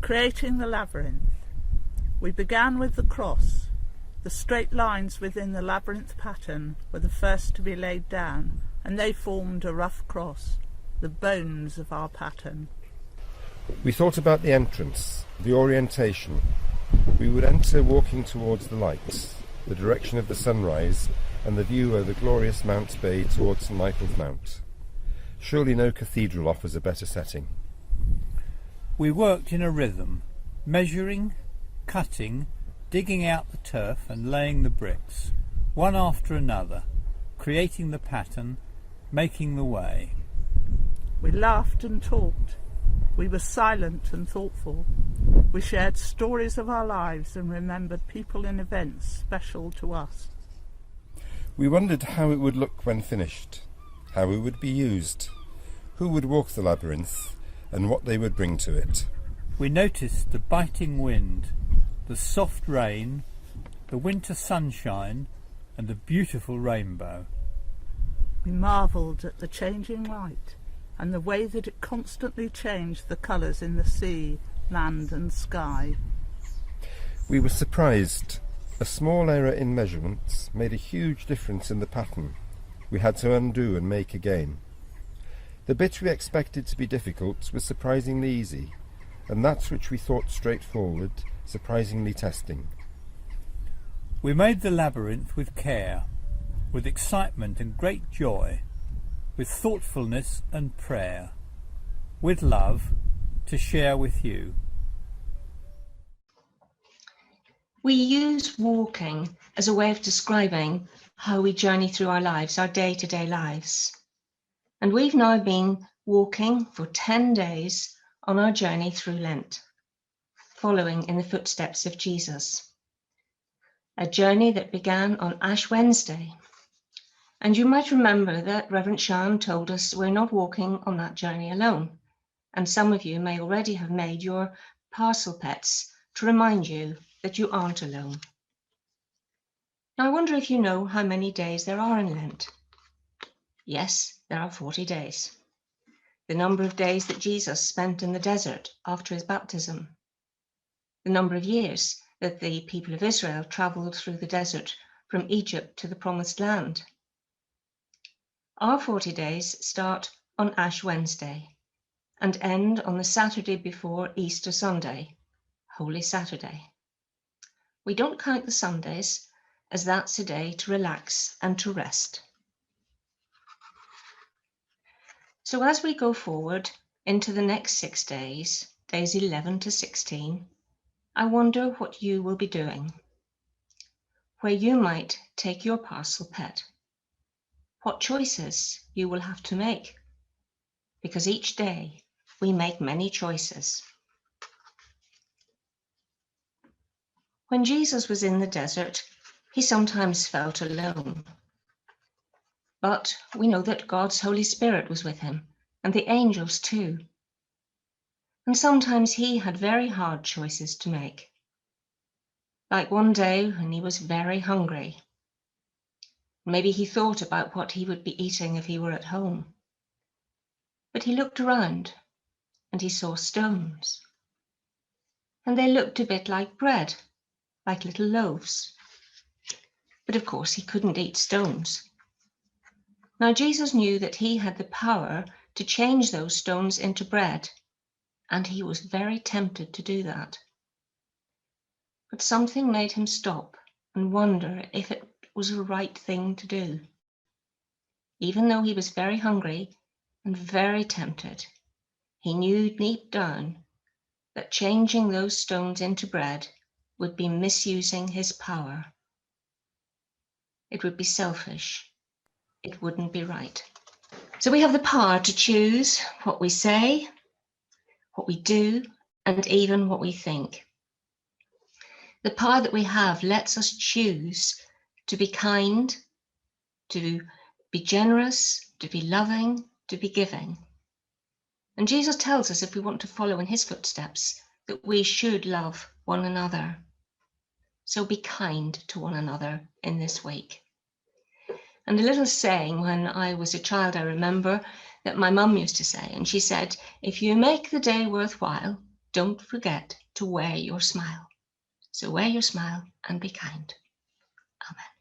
Creating the labyrinth. We began with the cross. The straight lines within the labyrinth pattern were the first to be laid down, and they formed a rough cross, the bones of our pattern. We thought about the entrance, the orientation. We would enter walking towards the lights, the direction of the sunrise, and the view over the glorious Mount Bay towards St Michael's Mount. Surely no cathedral offers a better setting. We worked in a rhythm, measuring, cutting, digging out the turf and laying the bricks, one after another, creating the pattern, making the way. We laughed and talked. We were silent and thoughtful. We shared stories of our lives and remembered people and events special to us. We wondered how it would look when finished, how it would be used, who would walk the labyrinth, and what they would bring to it. We noticed the biting wind, the soft rain, the winter sunshine, and the beautiful rainbow. We marvelled at the changing light and the way that it constantly changed the colours in the sea, land and sky. We were surprised. A small error in measurements made a huge difference in the pattern. We had to undo and make again. The bit we expected to be difficult was surprisingly easy, and that which we thought straightforward, surprisingly testing. We made the labyrinth with care, with excitement and great joy, with thoughtfulness and prayer, with love to share with you. We use walking as a way of describing how we journey through our lives, our day-to-day lives. And we've now been walking for 10 days on our journey through Lent, following in the footsteps of Jesus. A journey that began on Ash Wednesday. And you might remember that Reverend Sean told us we're not walking on that journey alone. And some of you may already have made your parcel pets to remind you that you aren't alone. Now I wonder if you know how many days there are in Lent. Yes, there are 40 days. The number of days that Jesus spent in the desert after his baptism. The number of years that the people of Israel travelled through the desert from Egypt to the Promised Land. Our 40 days start on Ash Wednesday and end on the Saturday before Easter Sunday, Holy Saturday. We don't count the Sundays, as that's a day to relax and to rest. So as we go forward into the next 6 days, days 11 to 16, I wonder what you will be doing, where you might take your parcel pet, what choices you will have to make, because each day we make many choices. When Jesus was in the desert, he sometimes felt alone. But we know that God's Holy Spirit was with him, and the angels too. And sometimes he had very hard choices to make. Like one day when he was very hungry. Maybe he thought about what he would be eating if he were at home. But he looked around and he saw stones. And they looked a bit like bread, like little loaves. But of course he couldn't eat stones. Now Jesus knew that he had the power to change those stones into bread, and he was very tempted to do that. But something made him stop and wonder if it was the right thing to do. Even though he was very hungry and very tempted, he knew deep down that changing those stones into bread would be misusing his power. It would be selfish. It wouldn't be right. So we have the power to choose what we say, what we do, and even what we think. The power that we have lets us choose to be kind, to be generous, to be loving, to be giving. And Jesus tells us if we want to follow in his footsteps, that we should love one another. So be kind to one another in this week. And a little saying when I was a child, I remember that my mum used to say, and she said, if you make the day worthwhile, don't forget to wear your smile. So wear your smile and be kind. Amen.